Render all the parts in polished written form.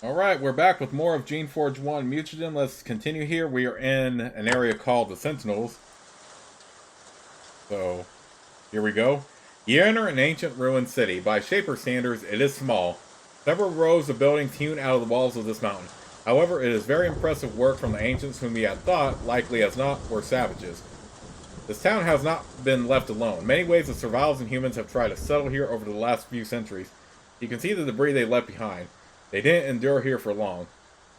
Alright, we're back with more of Geneforge 1 Mutagen. Let's continue here. We are in an area called the Sentinels. So, here we go. You enter an ancient ruined city. By Shaper standards, it is small. Several rows of buildings hewn out of the walls of this mountain. However, it is very impressive work from the ancients whom we had thought, likely as not, were savages. This town has not been left alone. Many waves of survivors and humans have tried to settle here over the last few centuries. You can see the debris they left behind. They didn't endure here for long.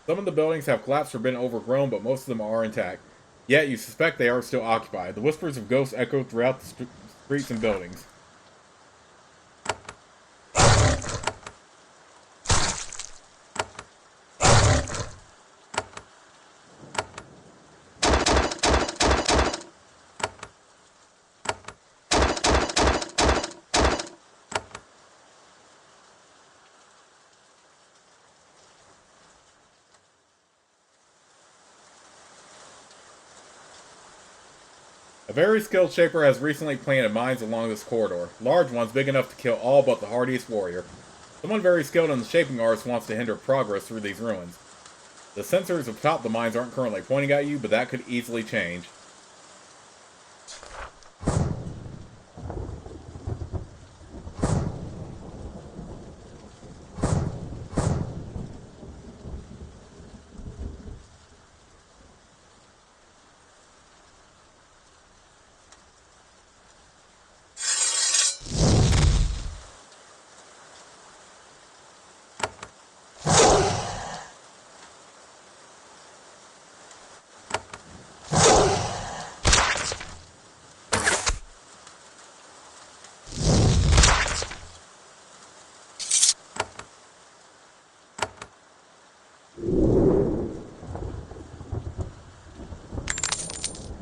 Some of the buildings have collapsed or been overgrown, but most of them are intact. Yet, you suspect they are still occupied. The whispers of ghosts echo throughout the streets and buildings. A very skilled shaper has recently planted mines along this corridor, large ones big enough to kill all but the hardiest warrior. Someone very skilled in the shaping arts wants to hinder progress through these ruins. The sensors atop the mines aren't currently pointing at you, but that could easily change.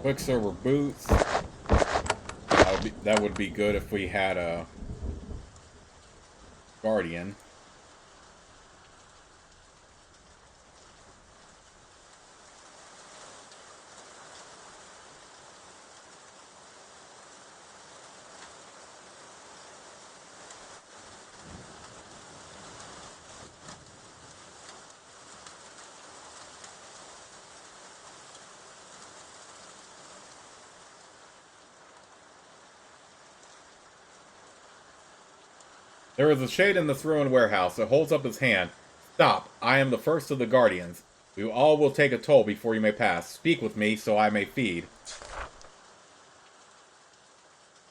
Quicksilver boots. That would be good if we had a guardian. There is a shade in this ruined warehouse. It holds up his hand. Stop. I am the first of the guardians. We all will take a toll before you may pass. Speak with me, so I may feed.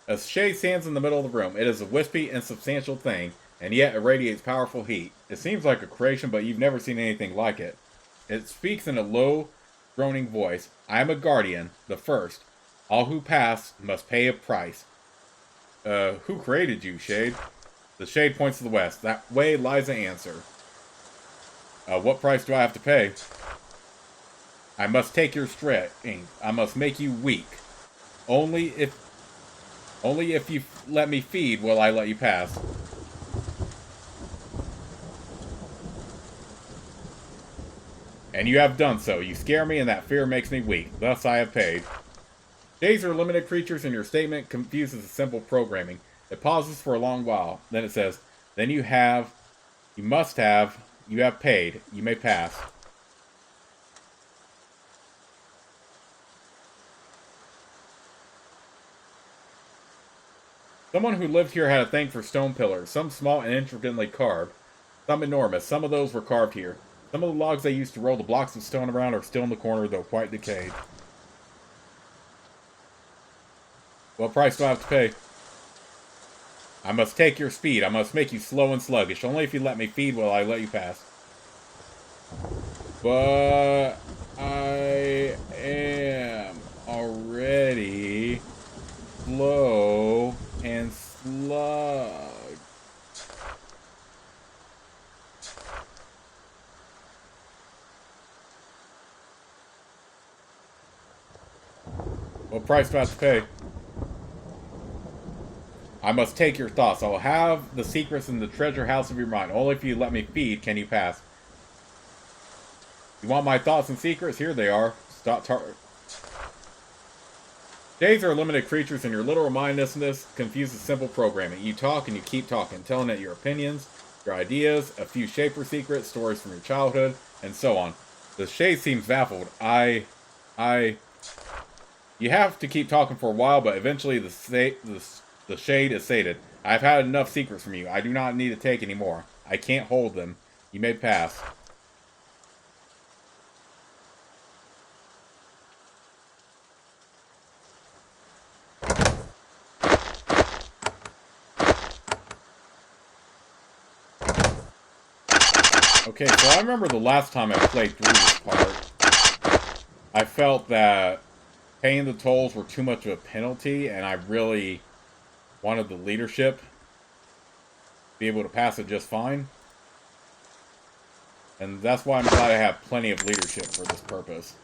A shade stands in the middle of the room. It is a wispy, insubstantial thing, and yet it radiates powerful heat. It seems like a creation, but you've never seen anything like it. It speaks in a low, droning voice. I am a guardian, the first. All who pass must pay a price. Who created you, Shade? The shade points to the west. That way lies the answer. What price do I have to pay? I must take your strength. I must make you weak. Only if you let me feed will I let you pass. And you have done so. You scare me and that fear makes me weak. Thus I have paid. Shades are limited creatures and your statement confuses the simple programming. It pauses for a long while. Then it says, then you have paid. You may pass. Someone who lived here had a thing for stone pillars, some small and intricately carved, some enormous. Some of those were carved here. Some of the logs they used to roll the blocks of stone around are still in the corner, though quite decayed. What price do I have to pay? I must take your speed. I must make you slow and sluggish. Only if you let me feed will I let you pass. But I am already slow and slug. What price do I have to pay? I must take your thoughts. I will have the secrets in the treasure house of your mind. Only if you let me feed can you pass. You want my thoughts and secrets? Here they are. Days are limited creatures, and your literal mindlessness confuses simple programming. You talk and you keep talking, telling it your opinions, your ideas, a few Shaper secrets, stories from your childhood, and so on. The Shade seems baffled. You have to keep talking for a while, but eventually the Shade is sated. I've had enough secrets from you. I do not need to take any more. I can't hold them. You may pass. Okay, so I remember the last time I played through this part, I felt that paying the tolls were too much of a penalty, and I really wanted the leadership to be able to pass it just fine. And that's why I'm glad I have plenty of leadership for this purpose.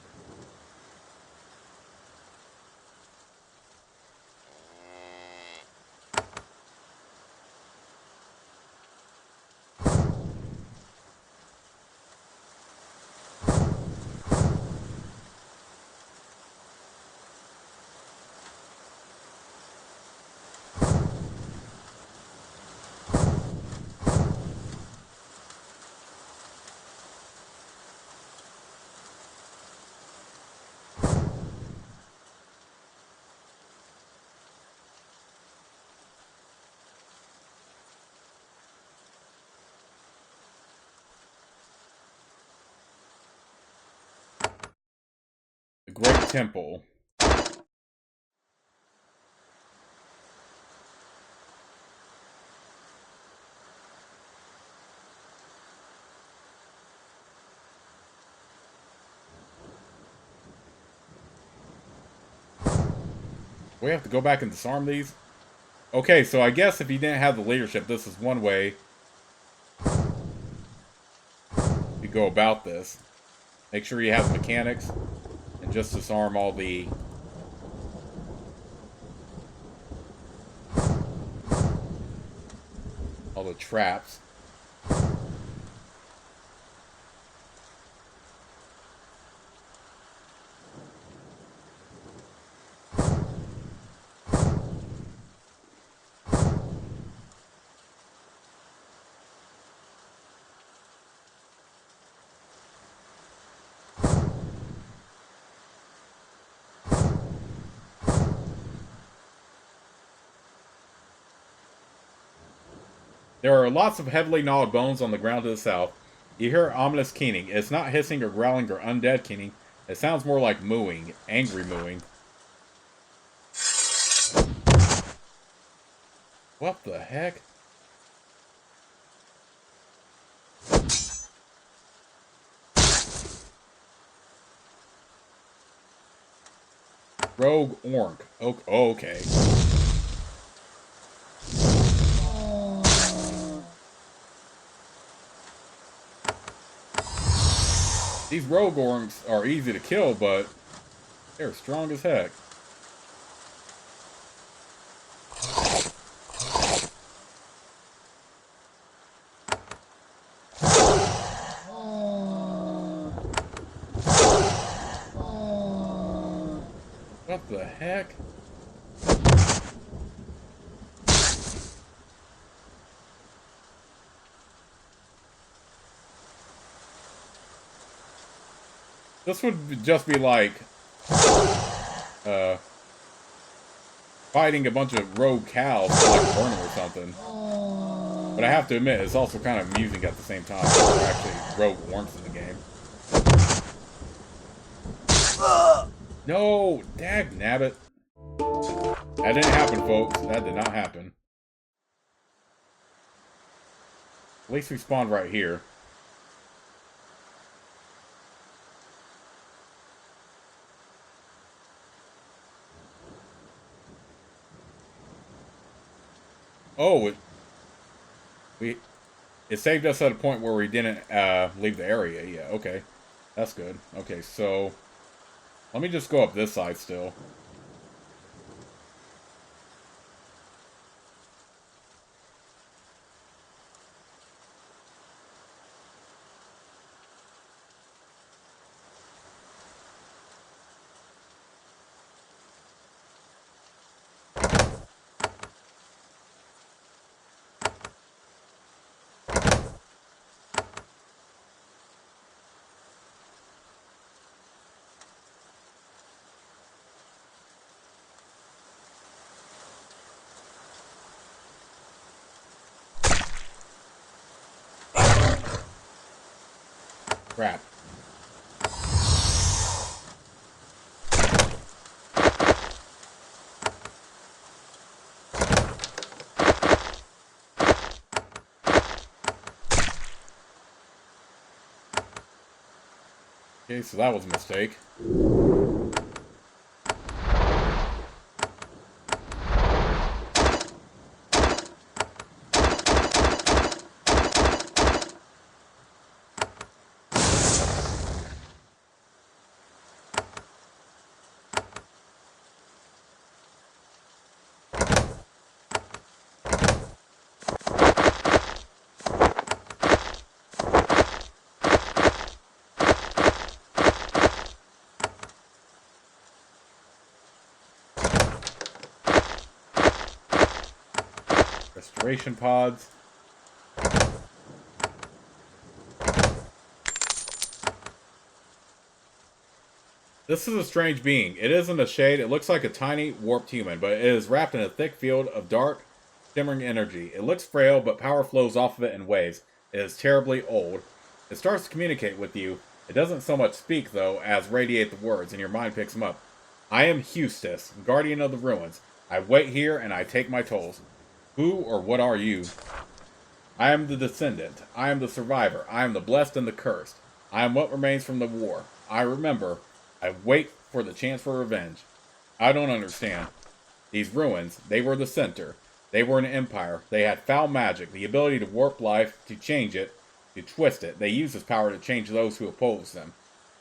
The Great Temple. We have to go back and disarm these? Okay, so I guess if you didn't have the leadership, this is one way you go about this. Make sure you have the mechanics, and just disarm all the traps. There are lots of heavily gnawed bones on the ground to the south. You hear ominous keening. It's not hissing or growling or undead keening. It sounds more like mooing, angry mooing. What the heck? Rogue Orc. Oh, okay. These Rogue Orcs are easy to kill, but they're strong as heck. What the heck? This would just be like fighting a bunch of rogue cows like burn or something. But I have to admit, it's also kind of amusing at the same time. There are actually rogue orcs in the game. No! Dag nabbit. That didn't happen, folks. That did not happen. At least we spawned right here. Oh, it saved us at a point where we didn't leave the area. Yeah, okay. That's good. Okay, so let me just go up this side still. Crap. Okay, so that was a mistake. Restoration pods. This is a strange being. It isn't a shade. It looks like a tiny, warped human, but it is wrapped in a thick field of dark, shimmering energy. It looks frail, but power flows off of it in waves. It is terribly old. It starts to communicate with you. It doesn't so much speak, though, as radiate the words, and your mind picks them up. I am Hustis, guardian of the ruins. I wait here, and I take my tolls. Who or what are you? I am the descendant. I am the survivor. I am the blessed and the cursed. I am what remains from the war. I remember. I wait for the chance for revenge. I don't understand. These ruins, they were the center. They were an empire. They had foul magic, the ability to warp life, to change it, to twist it. They used this power to change those who opposed them.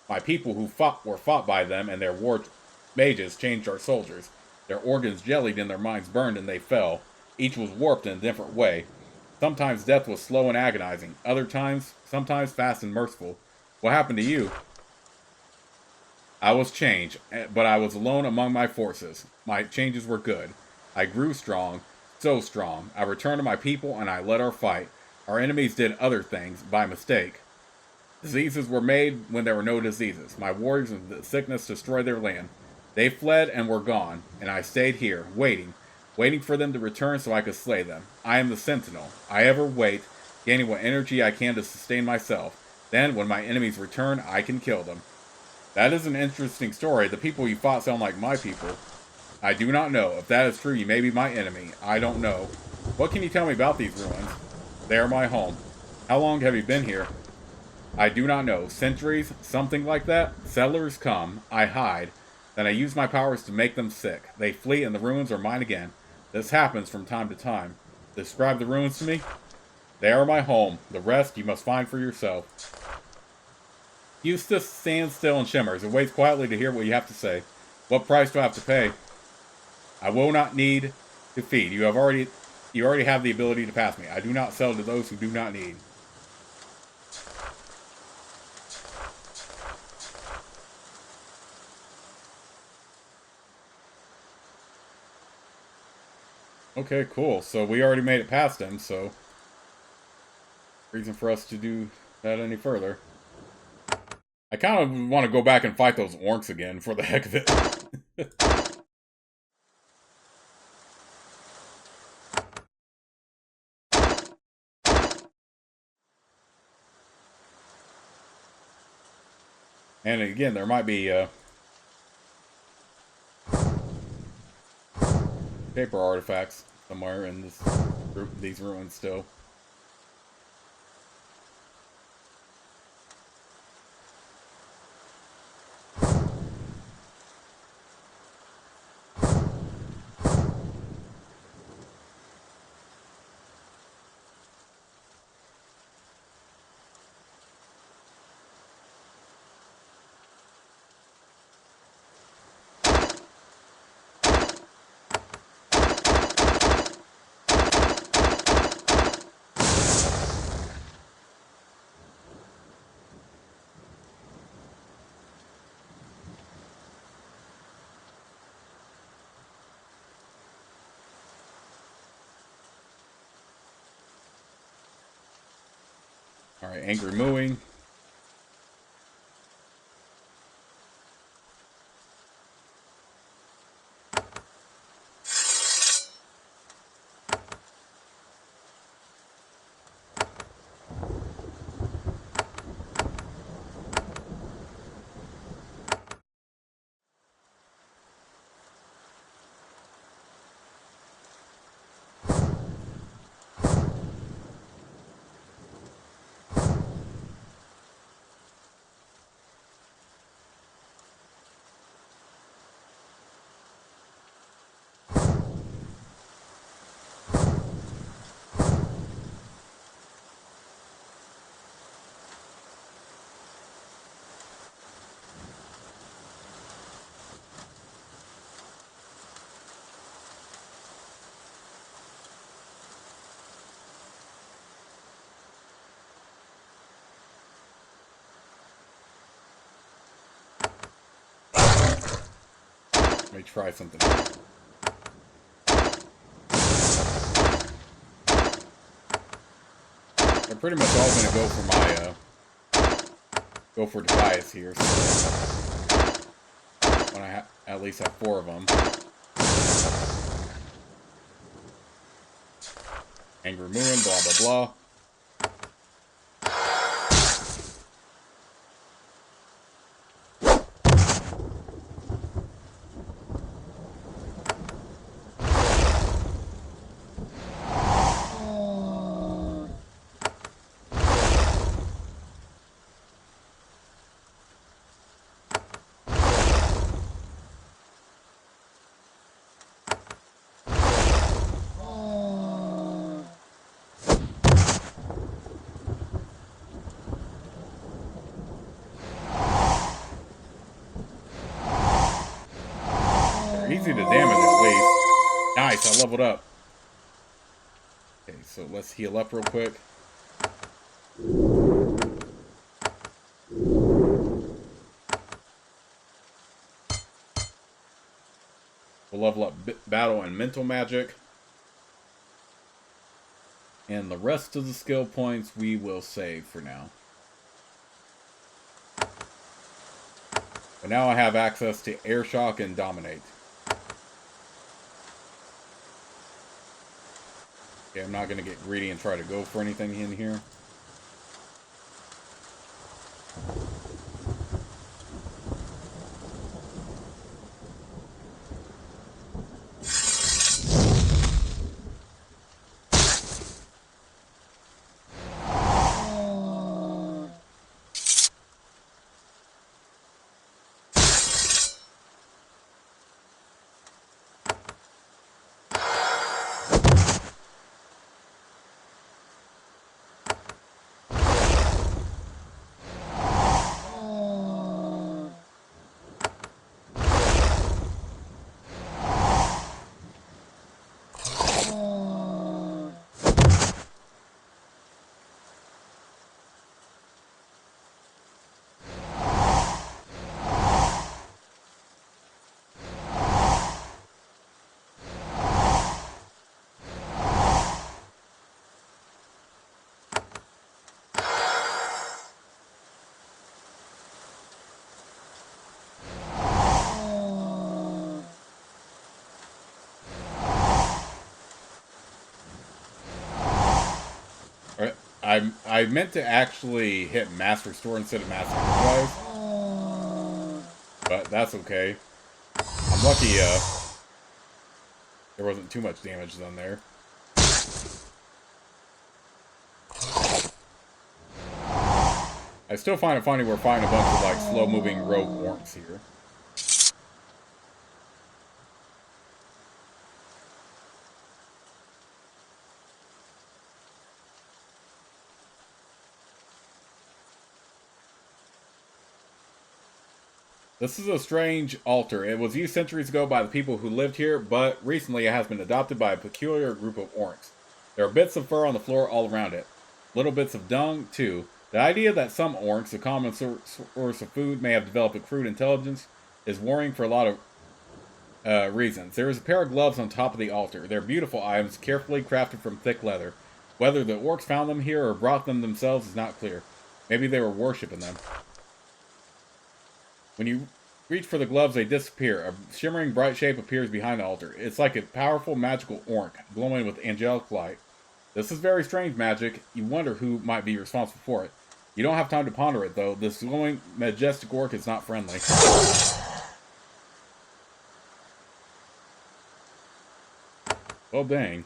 My people who were fought by them, and their war mages changed our soldiers. Their organs jellied and their minds burned, and they fell. Each was warped in a different way. Sometimes death was slow and agonizing. Sometimes fast and merciful. What happened to you? I was changed, but I was alone among my forces. My changes were good. I grew strong, so strong. I returned to my people and I led our fight. Our enemies did other things, by mistake. Diseases were made when there were no diseases. My warriors and the sickness destroyed their land. They fled and were gone, and I stayed here, waiting for them to return so I could slay them. I am the Sentinel. I ever wait, gaining what energy I can to sustain myself. Then, when my enemies return, I can kill them. That is an interesting story. The people you fought sound like my people. I do not know. If that is true, you may be my enemy. I don't know. What can you tell me about these ruins? They are my home. How long have you been here? I do not know. Centuries? Something like that? Settlers come. I hide. Then I use my powers to make them sick. They flee and the ruins are mine again. This happens from time to time. Describe the ruins to me? They are my home. The rest you must find for yourself. Eustace stands still and shimmers and waits quietly to hear what you have to say. What price do I have to pay? I will not need to feed. You already have the ability to pass me. I do not sell to those who do not need. Okay, cool. So we already made it past him, so reason for us to do that any further. I kind of want to go back and fight those orcs again for the heck of it. And again, there might be paper artifacts somewhere in these ruins still. Alright, angry mooing. Let me try something. They're pretty much all gonna go for my go for Tobias here. So when I at least have 4 of them. Angry Moon, blah blah blah. Easy to damage at least. Nice, I leveled up. Okay, so let's heal up real quick. We'll level up battle and mental magic. And the rest of the skill points we will save for now. But now I have access to Air Shock and Dominate. Okay, I'm not going to get greedy and try to go for anything in here. I meant to actually hit Mass Restore instead of Mass Energize. But that's okay. I'm lucky there wasn't too much damage done there. I still find it funny we're fighting a bunch of like slow-moving rogue orcs here. This is a strange altar. It was used centuries ago by the people who lived here, but recently it has been adopted by a peculiar group of orcs. There are bits of fur on the floor all around it. Little bits of dung, too. The idea that some orcs, a common source of food, may have developed a crude intelligence is worrying for a lot of reasons. There is a pair of gloves on top of the altar. They're beautiful items, carefully crafted from thick leather. Whether the orcs found them here or brought them themselves is not clear. Maybe they were worshipping them. When you reach for the gloves, they disappear. A shimmering bright shape appears behind the altar. It's like a powerful magical orc, glowing with angelic light. This is very strange magic. You wonder who might be responsible for it. You don't have time to ponder it, though. This glowing, majestic orc is not friendly. Well, dang.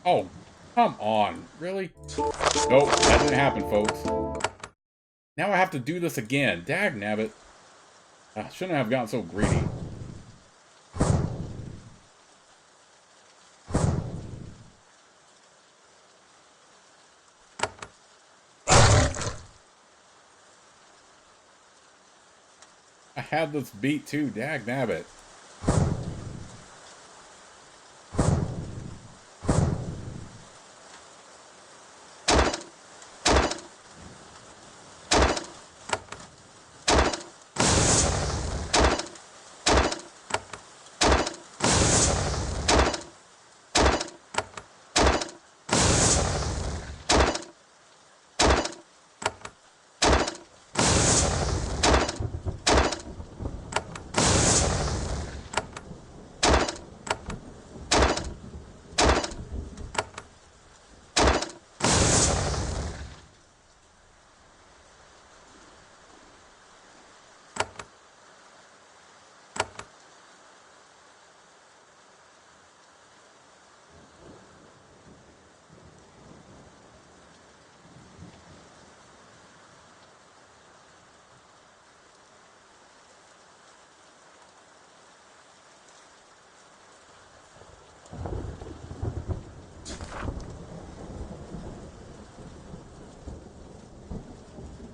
Oh, come on. Really? Nope, that didn't happen, folks. Now I have to do this again. Dagnabbit. I shouldn't have gotten so greedy. I had this beat too, dagnabbit.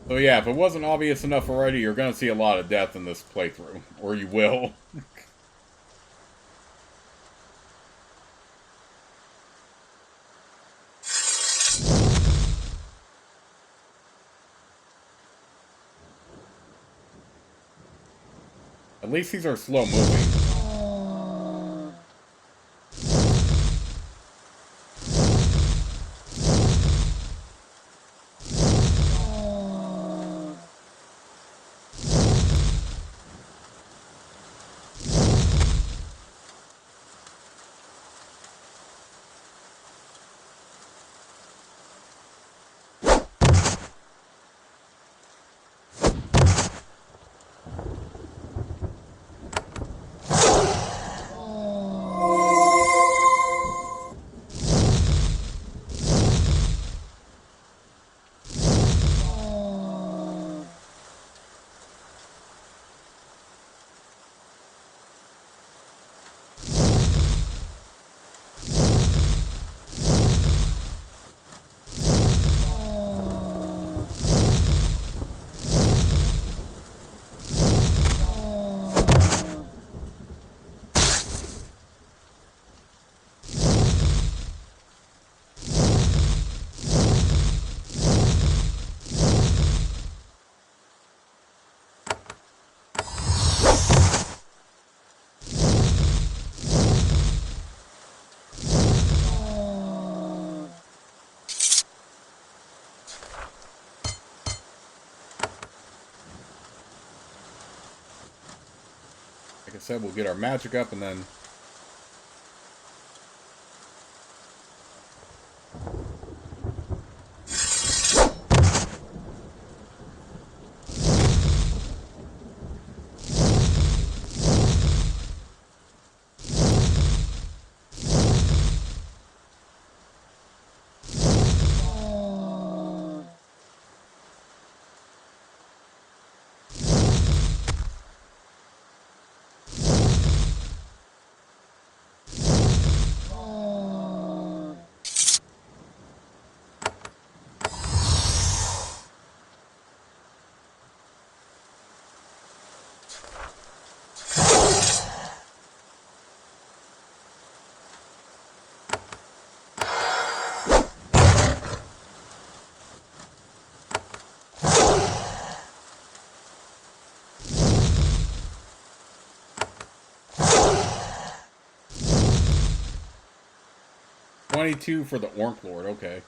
So yeah, if it wasn't obvious enough already, you're gonna see a lot of death in this playthrough. Or you will. At least these are slow moving. Like I said, we'll get our magic up and then... $22 for the Orc Lord, okay.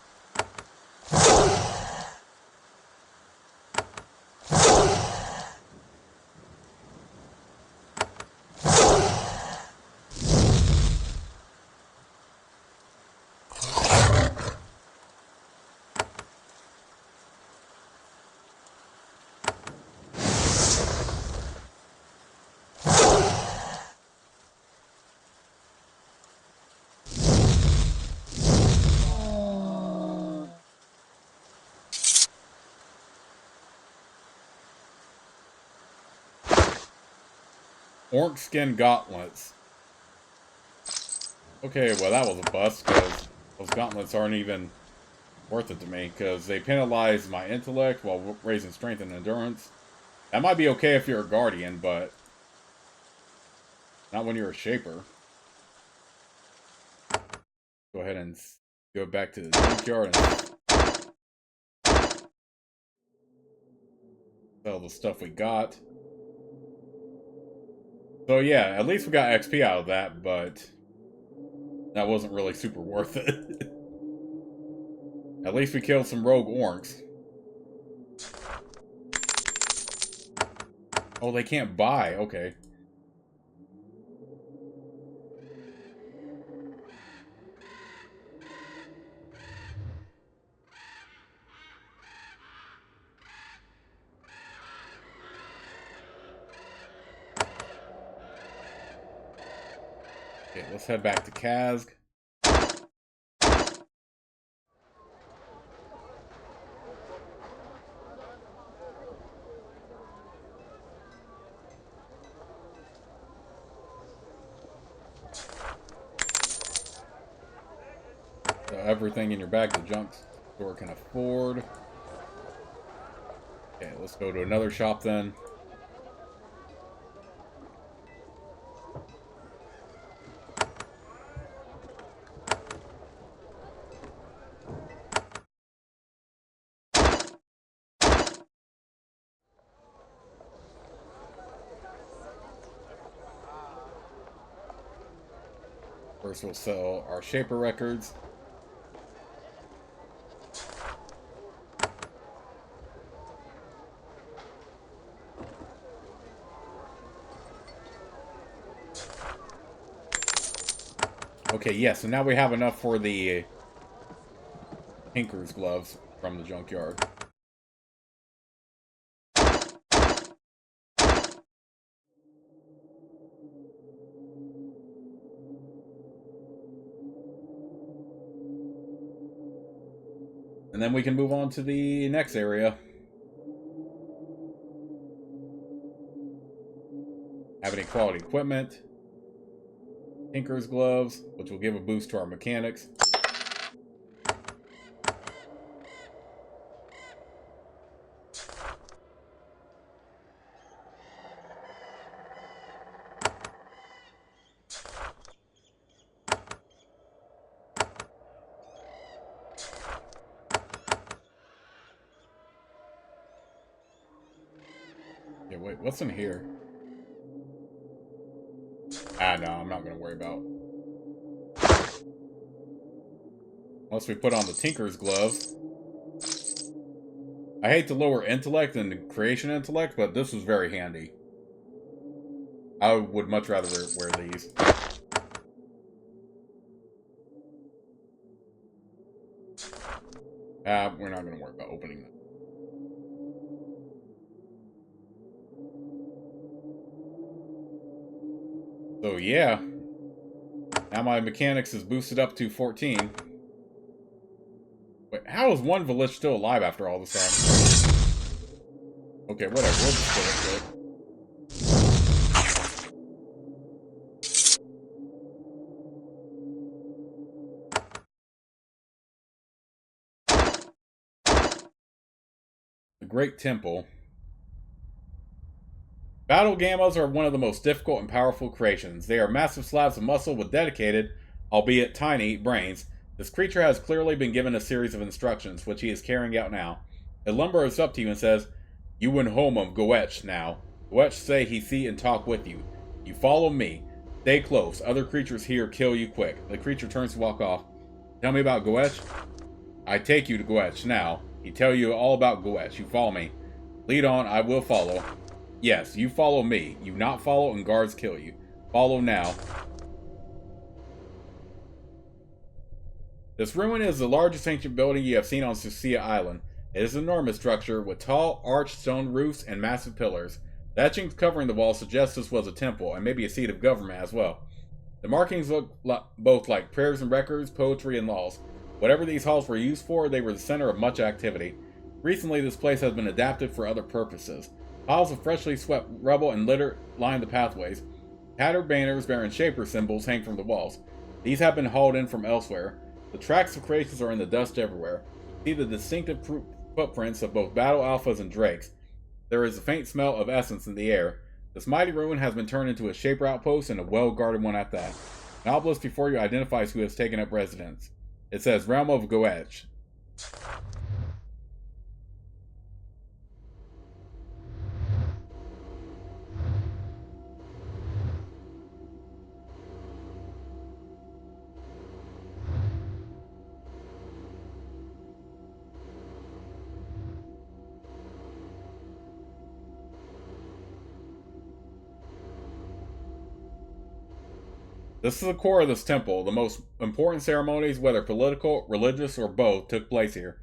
Orc skin gauntlets. Okay, well that was a bust, because those gauntlets aren't even worth it to me, because they penalize my intellect while raising strength and endurance. That might be okay if you're a guardian, but not when you're a shaper. Go ahead and go back to the junkyard and sell the stuff we got. So yeah, at least we got XP out of that, but that wasn't really super worth it. At least we killed some rogue orcs. Oh, they can't buy. Okay. Okay, let's head back to Kazg. So everything in your bag the junk store can afford. Okay, let's go to another shop then. First we'll sell our Shaper records. Okay, yes, so now we have enough for the Tinker's gloves from the junkyard. And then we can move on to the next area. Have any quality equipment. Tinker's gloves, which will give a boost to our mechanics. Yeah, wait, what's in here? Ah, no, I'm not going to worry about. Once we put on the Tinker's gloves. I hate to lower intellect and creation intellect, but this was very handy. I would much rather wear these. We're not going to worry about opening them. So yeah, now my mechanics is boosted up to 14. Wait, how is one village still alive after all this time? Okay, whatever, we'll just kill it quick. The Great Temple. Battle gammas are one of the most difficult and powerful creations. They are massive slabs of muscle with dedicated, albeit tiny, brains. This creature has clearly been given a series of instructions, which he is carrying out now. It lumbers up to you and says, "You went home of Goettsch now. Goettsch say he see and talk with you. You follow me. Stay close. Other creatures here kill you quick." The creature turns to walk off. "Tell me about Goettsch." "I take you to Goettsch now. He tell you all about Goettsch. You follow me." "Lead on, I will follow." "Yes, you follow me. You not follow and guards kill you. Follow now." This ruin is the largest ancient building you have seen on Sucia Island. It is an enormous structure with tall, arched stone roofs and massive pillars. The etchings covering the wall suggest this was a temple, and maybe a seat of government as well. The markings look both like prayers and records, poetry, and laws. Whatever these halls were used for, they were the center of much activity. Recently, this place has been adapted for other purposes. Piles of freshly swept rubble and litter line the pathways. Tattered banners bearing Shaper symbols hang from the walls. These have been hauled in from elsewhere. The tracks of creations are in the dust everywhere. See the distinctive footprints of both battle alphas and drakes. There is a faint smell of essence in the air. This mighty ruin has been turned into a Shaper outpost, and a well-guarded one at that. An obelisk before you identifies who has taken up residence. It says Realm of Goettsch. This is the core of this temple. The most important ceremonies, whether political, religious, or both, took place here.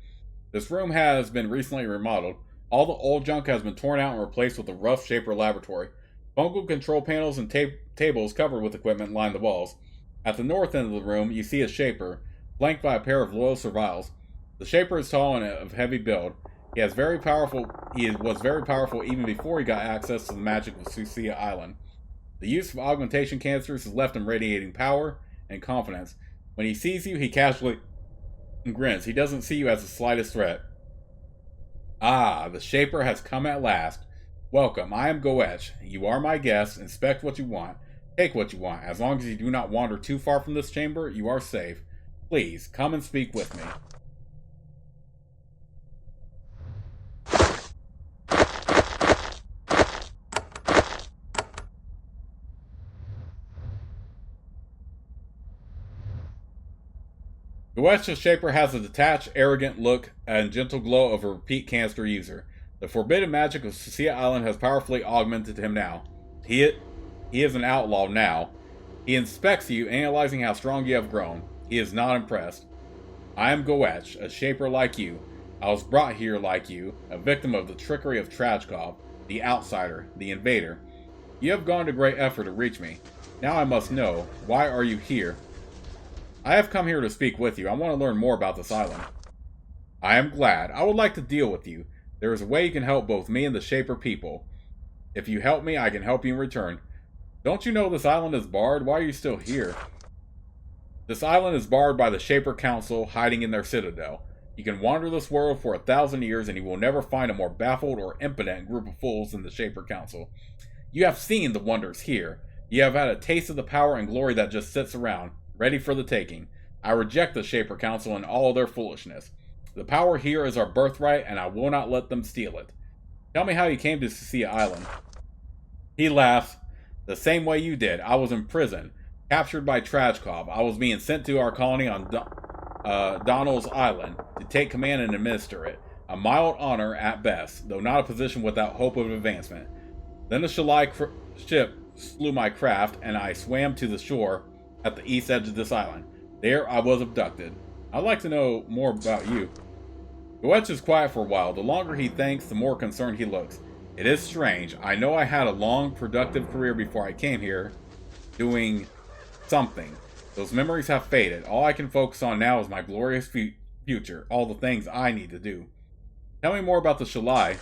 This room has been recently remodeled. All the old junk has been torn out and replaced with a rough Shaper laboratory. Fungal control panels and tables covered with equipment line the walls. At the north end of the room, you see a Shaper, flanked by a pair of loyal Serviles. The Shaper is tall and of heavy build. He was very powerful even before he got access to the magic of Sucia Island. The use of augmentation canisters has left him radiating power and confidence. When he sees you, he casually grins. He doesn't see you as the slightest threat. Ah, the Shaper has come at last. Welcome, I am Goettsch. You are my guest. Inspect what you want. Take what you want. As long as you do not wander too far from this chamber, you are safe. Please, come and speak with me. Goettsch the Shaper has a detached, arrogant look and gentle glow of a repeat canister user. The forbidden magic of Cecilia Island has powerfully augmented him now. He is an outlaw now. He inspects you, analyzing how strong you have grown. He is not impressed. I am Goettsch, a Shaper like you. I was brought here like you, a victim of the trickery of Trajkov, the outsider, the invader. You have gone to great effort to reach me. Now I must know, why are you here? I have come here to speak with you. I want to learn more about this island. I am glad. I would like to deal with you. There is a way you can help both me and the Shaper people. If you help me, I can help you in return. Don't you know this island is barred? Why are you still here? This island is barred by the Shaper Council, hiding in their citadel. You can wander this world for 1,000 years and you will never find a more baffled or impotent group of fools than the Shaper Council. You have seen the wonders here. You have had a taste of the power and glory that just sits around, ready for the taking. I reject the Shaper Council and all their foolishness. The power here is our birthright, and I will not let them steal it. Tell me how you came to Cecilia Island. He laughs. The same way you did. I was in prison, captured by Trajkov. I was being sent to our colony on Donald's Island to take command and administer it. A mild honor at best, though not a position without hope of advancement. Then a Shalai ship slew my craft, and I swam to the shore at the east edge of this island. There I was abducted. I'd like to know more about you. Goettsch is quiet for a while. The longer he thinks, the more concerned he looks. It is strange. I know I had a long, productive career before I came here, doing something. Those memories have faded. All I can focus on now is my glorious future, all the things I need to do. Tell me more about the Shalai.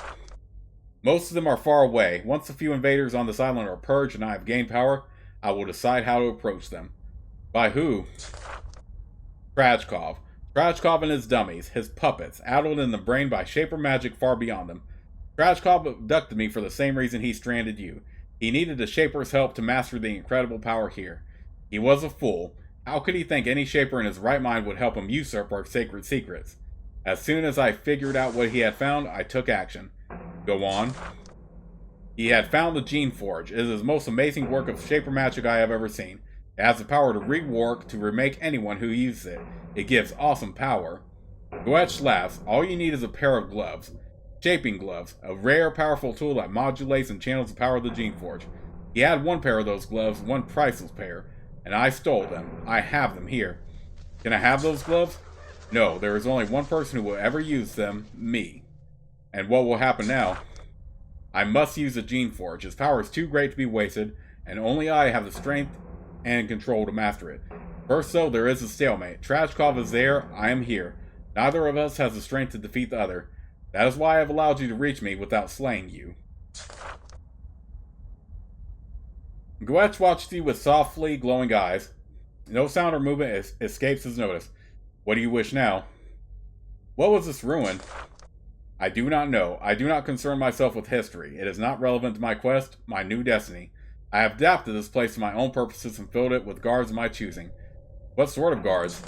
Most of them are far away. Once a few invaders on this island are purged and I have gained power, I will decide how to approach them. By who? Trajkov. Trajkov and his dummies, his puppets, addled in the brain by Shaper magic far beyond them. Trajkov abducted me for the same reason he stranded you. He needed a Shaper's help to master the incredible power here. He was a fool. How could he think any Shaper in his right mind would help him usurp our sacred secrets? As soon as I figured out what he had found, I took action. Go on. He had found the Geneforge. It is the most amazing work of Shaper magic I have ever seen. It has the power to rework, to remake anyone who uses it. It gives awesome power. Goettsch laughs. All you need is a pair of gloves. Shaping gloves. A rare, powerful tool that modulates and channels the power of the Geneforge. He had one pair of those gloves, one priceless pair. And I stole them. I have them here. Can I have those gloves? No, there is only one person who will ever use them. Me. And what will happen now? I must use the Geneforge. His power is too great to be wasted, and only I have the strength and control to master it. First, though, there is a stalemate. Trajkov is there, I am here. Neither of us has the strength to defeat the other. That is why I have allowed you to reach me without slaying you. Goettsch watched you with softly glowing eyes. No sound or movement escapes his notice. What do you wish now? What was this ruin? I do not know. I do not concern myself with history. It is not relevant to my quest, my new destiny. I have adapted this place to my own purposes and filled it with guards of my choosing. What sort of guards?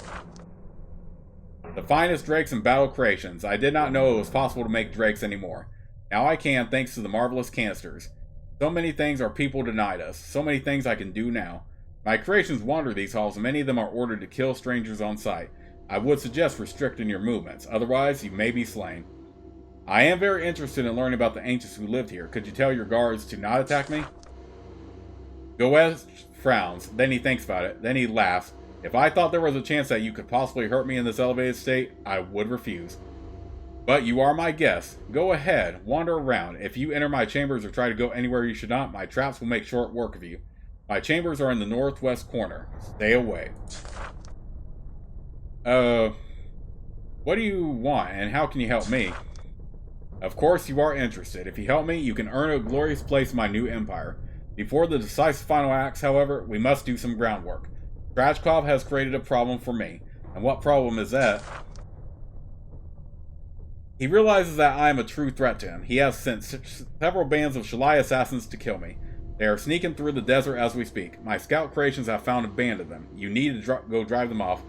The finest drakes and battle creations. I did not know it was possible to make drakes anymore. Now I can, thanks to the marvelous canisters. So many things our people denied us. So many things I can do now. My creations wander these halls, and many of them are ordered to kill strangers on sight. I would suggest restricting your movements. Otherwise, you may be slain. I am very interested in learning about the ancients who lived here. Could you tell your guards to not attack me? Goettsch frowns, then he thinks about it, then he laughs. If I thought there was a chance that you could possibly hurt me in this elevated state, I would refuse. But you are my guest. Go ahead, wander around. If you enter my chambers or try to go anywhere you should not, my traps will make short work of you. My chambers are in the northwest corner. Stay away. What do you want, and how can you help me? Of course you are interested. If you help me, you can earn a glorious place in my new empire. Before the decisive final acts, however, we must do some groundwork. Trajkov has created a problem for me. And what problem is that? He realizes that I am a true threat to him. He has sent several bands of Shalai assassins to kill me. They are sneaking through the desert as we speak. My scout creations have found a band of them. You need to go drive them off.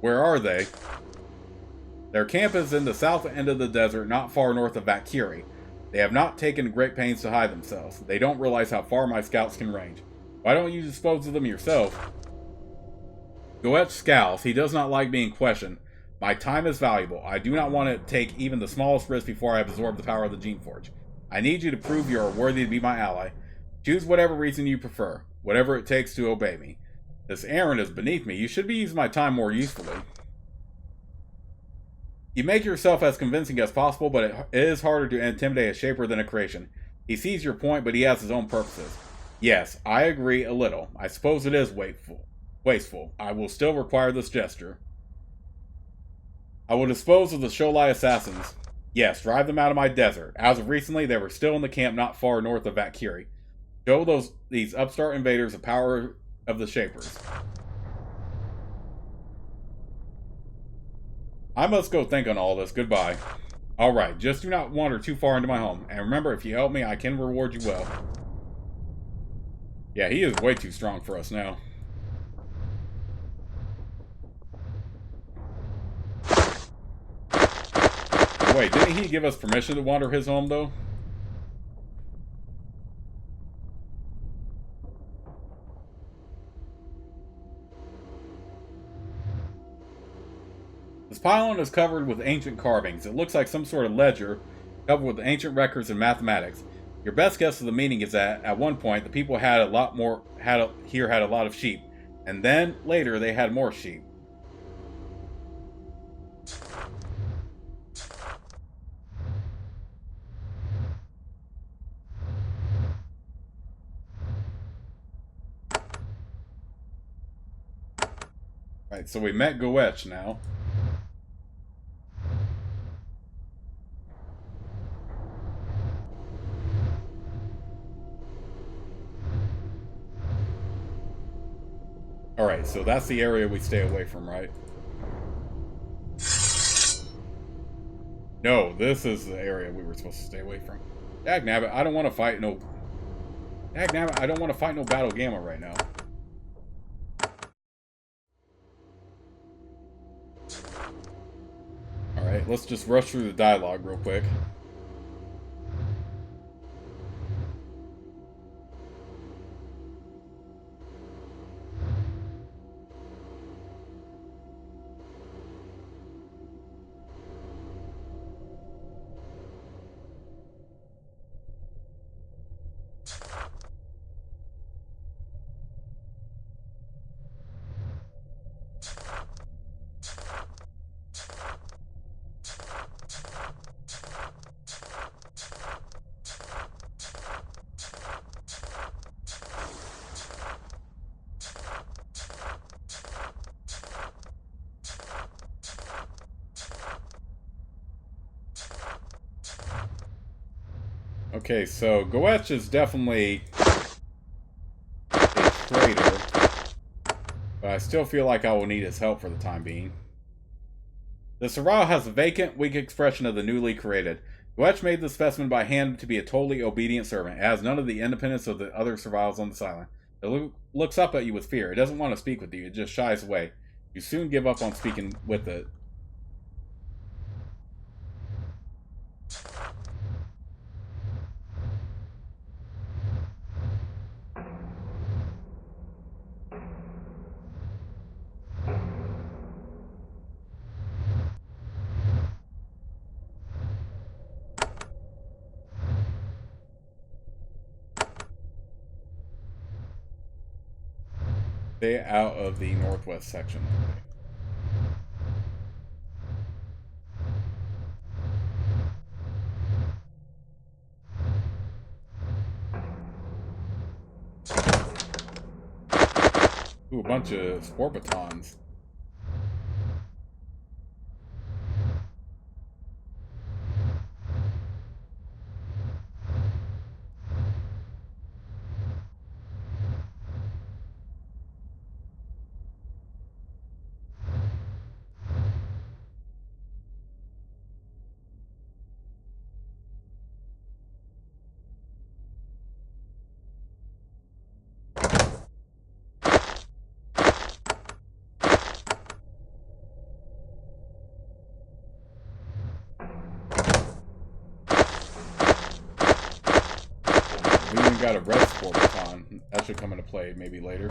Where are they? Their camp is in the south end of the desert, not far north of Valkyrie. They have not taken great pains to hide themselves. They don't realize how far my scouts can range. Why don't you dispose of them yourself? Goettsch scowls. He does not like being questioned. My time is valuable. I do not want to take even the smallest risk before I have absorbed the power of the Geneforge. I need you to prove you are worthy to be my ally. Choose whatever reason you prefer, whatever it takes to obey me. This errand is beneath me. You should be using my time more usefully. You make yourself as convincing as possible, but it is harder to intimidate a shaper than a creation. He sees your point, but he has his own purposes. Yes, I agree a little. I suppose it is wasteful. I will still require this gesture. I will dispose of the Sholai assassins. Yes, drive them out of my desert. As of recently, they were still in the camp not far north of Valkyrie. Show these upstart invaders the power of the Shapers. I must go think on all this. Goodbye. Alright, just do not wander too far into my home. And remember, if you help me, I can reward you well. Yeah, he is way too strong for us now. Wait, didn't he give us permission to wander his home, though? This pylon is covered with ancient carvings. It looks like some sort of ledger covered with ancient records and mathematics. Your best guess of the meaning is that at one point the people had a lot of sheep, and then later they had more sheep. Right, so we met Goettsch now. Alright, so that's the area we stay away from, right? No, this is the area we were supposed to stay away from. Dagnabbit, I don't want to fight no... Dagnabbit, I don't want to fight no Battle Gamma right now. Alright, let's just rush through the dialogue real quick. Okay, so Goettsch is definitely a traitor, but I still feel like I will need his help for the time being. The Sorrel has a vacant, weak expression of the newly created. Goettsch made the specimen by hand to be a totally obedient servant. It has none of the independence of the other survivals on this island. It looks up at you with fear. It doesn't want to speak with you. It just shies away. You soon give up on speaking with it. Stay out of the northwest section. Ooh, a bunch of spore batons. got a red support baton. That should come into play maybe later.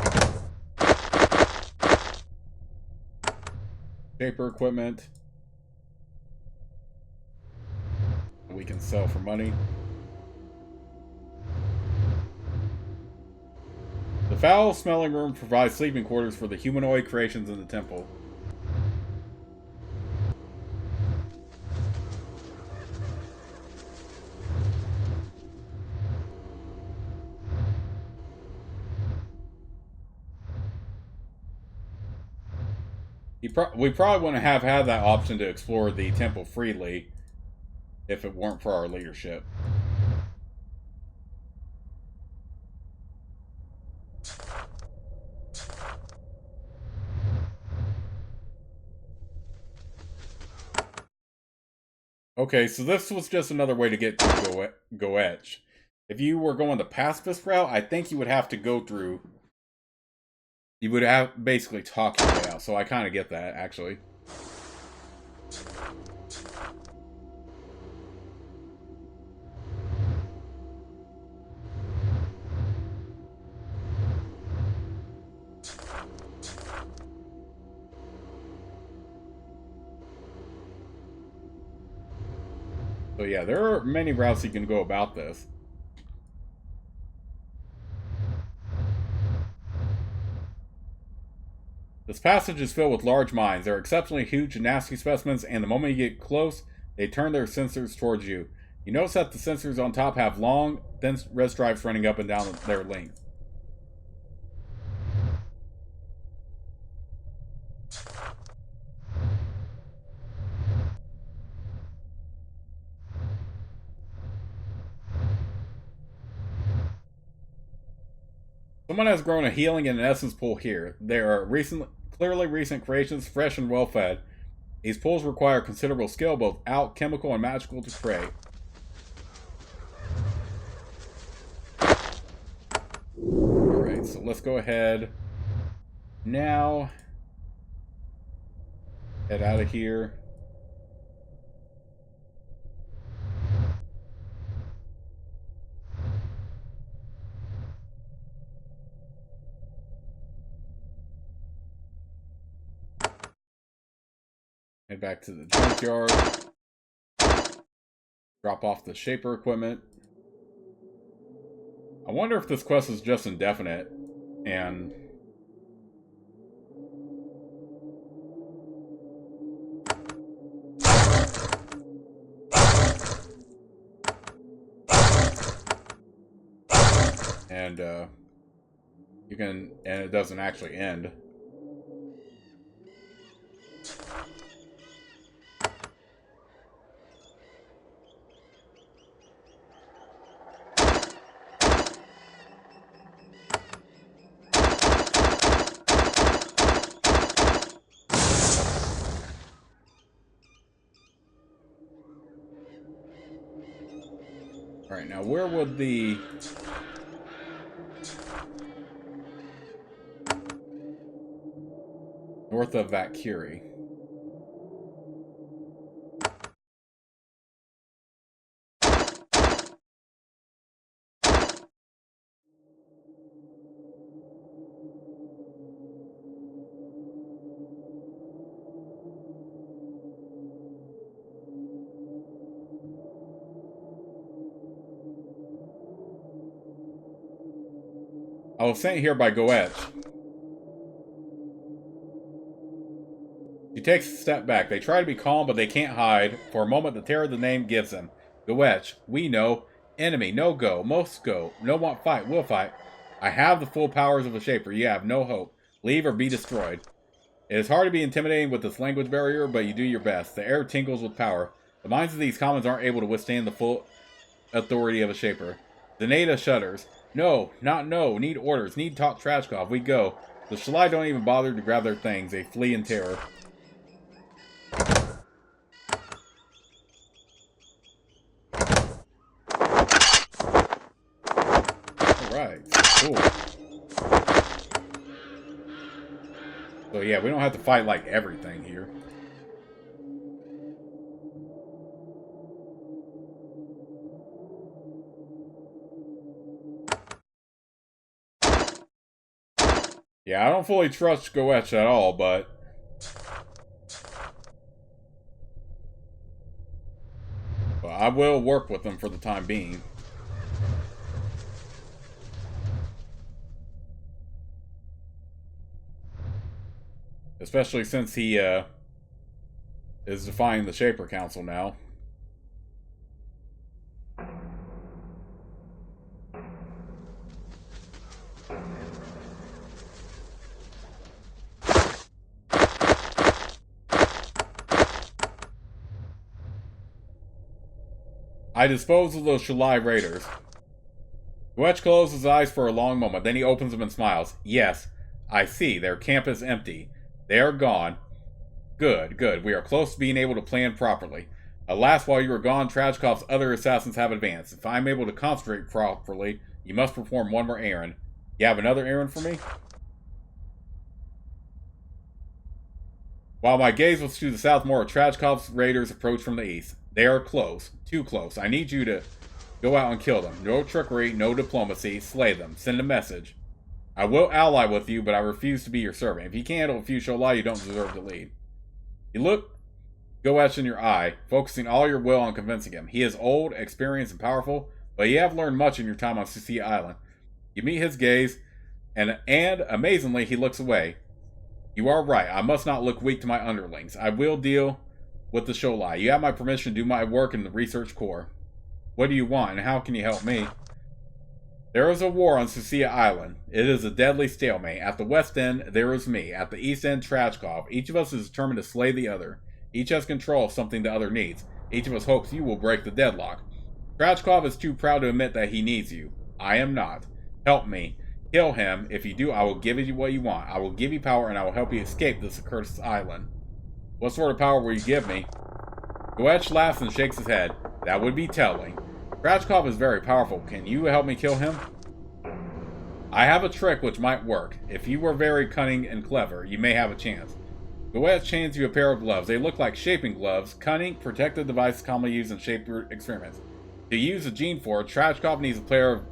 Shaper equipment. We can sell for money. The foul-smelling room provides sleeping quarters for the humanoid creations in the temple. We probably wouldn't have had that option to explore the temple freely if it weren't for our leadership. Okay, so this was just another way to get to Goettsch. If you were going the pacifist route, I think you would have to go through... You would have basically talk your way out, so I kind of get that, actually. So yeah, there are many routes you can go about this. This passage is filled with large mines. They're exceptionally huge and nasty specimens, and the moment you get close, they turn their sensors towards you. You notice that the sensors on top have long, thin red stripes running up and down their length. Someone has grown a healing and an essence pool here. They are clearly recent creations, fresh and well fed. These pools require considerable skill, both alchemical and magical, to create. Alright, so let's go ahead. Now, head out of here. Head back to the junkyard. Drop off the shaper equipment. I wonder if this quest is just indefinite. And... And it doesn't actually end. Alright, now where would the... North of Valkyrie. I was sent here by Goettsch. He takes a step back. They try to be calm, but they can't hide. For a moment, the terror the name gives them. Goettsch, we know. Enemy, no go. Most go. No want fight, will fight. I have the full powers of a shaper. You have no hope. Leave or be destroyed. It is hard to be intimidating with this language barrier, but you do your best. The air tinkles with power. The minds of these commons aren't able to withstand the full authority of a shaper. Zaneta shudders. No, not no. Need orders. Need talk Trashkov. We go. The Shalai don't even bother to grab their things. They flee in terror. Alright, cool. So yeah, we don't have to fight like everything here. Yeah, I don't fully trust Goettsch at all, but I will work with him for the time being. Especially since he is defying the Shaper Council now. I dispose of those Shalai raiders. Goettsch closes his eyes for a long moment, then he opens them and smiles. Yes, I see. Their camp is empty. They are gone. Good, good. We are close to being able to plan properly. Alas, while you are gone, Trajkov's other assassins have advanced. If I am able to concentrate properly, you must perform one more errand. You have another errand for me? While my gaze was to the south, more of Trajkov's raiders approach from the east. They are close. Too close. I need you to go out and kill them. No trickery, no diplomacy. Slay them. Send a message. I will ally with you, but I refuse to be your servant. If you can't handle a few Sholai, you don't deserve to lead. You look Goettsch in your eye, focusing all your will on convincing him. He is old, experienced, and powerful, but you have learned much in your time on Sucia Island. You meet his gaze, and amazingly, he looks away. You are right. I must not look weak to my underlings. I will deal with the Sholai. You have my permission to do my work in the Research Corps. What do you want, and how can you help me? There is a war on Sucia Island. It is a deadly stalemate. At the west end, there is me. At the east end, Trajkov. Each of us is determined to slay the other. Each has control of something the other needs. Each of us hopes you will break the deadlock. Trajkov is too proud to admit that he needs you. I am not. Help me. Kill him. If you do, I will give you what you want. I will give you power, and I will help you escape this accursed island. What sort of power will you give me? Goettsch laughs and shakes his head. That would be telling. Trajkov is very powerful. Can you help me kill him? I have a trick which might work. If you were very cunning and clever, you may have a chance. Goettsch hands you a pair of gloves. They look like shaping gloves, cunning, protective devices commonly used in shaper experiments. To use a Geneforge, Trajkov needs a pair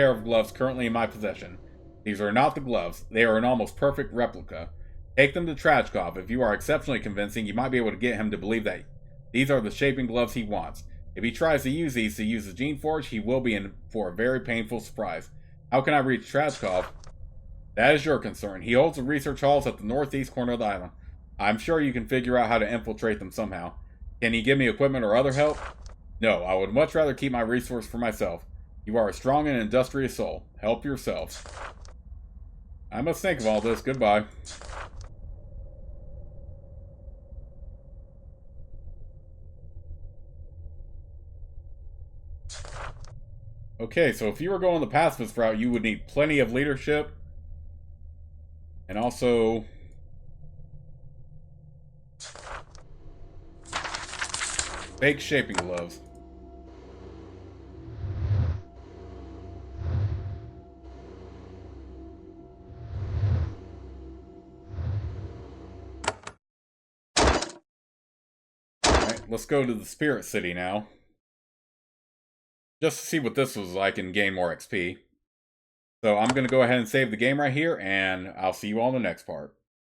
of gloves currently in my possession. These are not the gloves. They are an almost perfect replica. Take them to Trajkov. If you are exceptionally convincing, you might be able to get him to believe that these are the shaping gloves he wants. If he tries to use these to use the Geneforge, he will be in for a very painful surprise. How can I reach Trajkov? That is your concern. He holds the research halls at the northeast corner of the island. I'm sure you can figure out how to infiltrate them somehow. Can he give me equipment or other help? No, I would much rather keep my resource for myself. You are a strong and industrious soul. Help yourself. I must think of all this. Goodbye. Okay, so if you were going the pacifist route, you would need plenty of leadership. And also fake shaping gloves. Alright, let's go to the Spirit City now. Just to see what this was like and gain more XP. So I'm going to go ahead and save the game right here, and I'll see you all in the next part.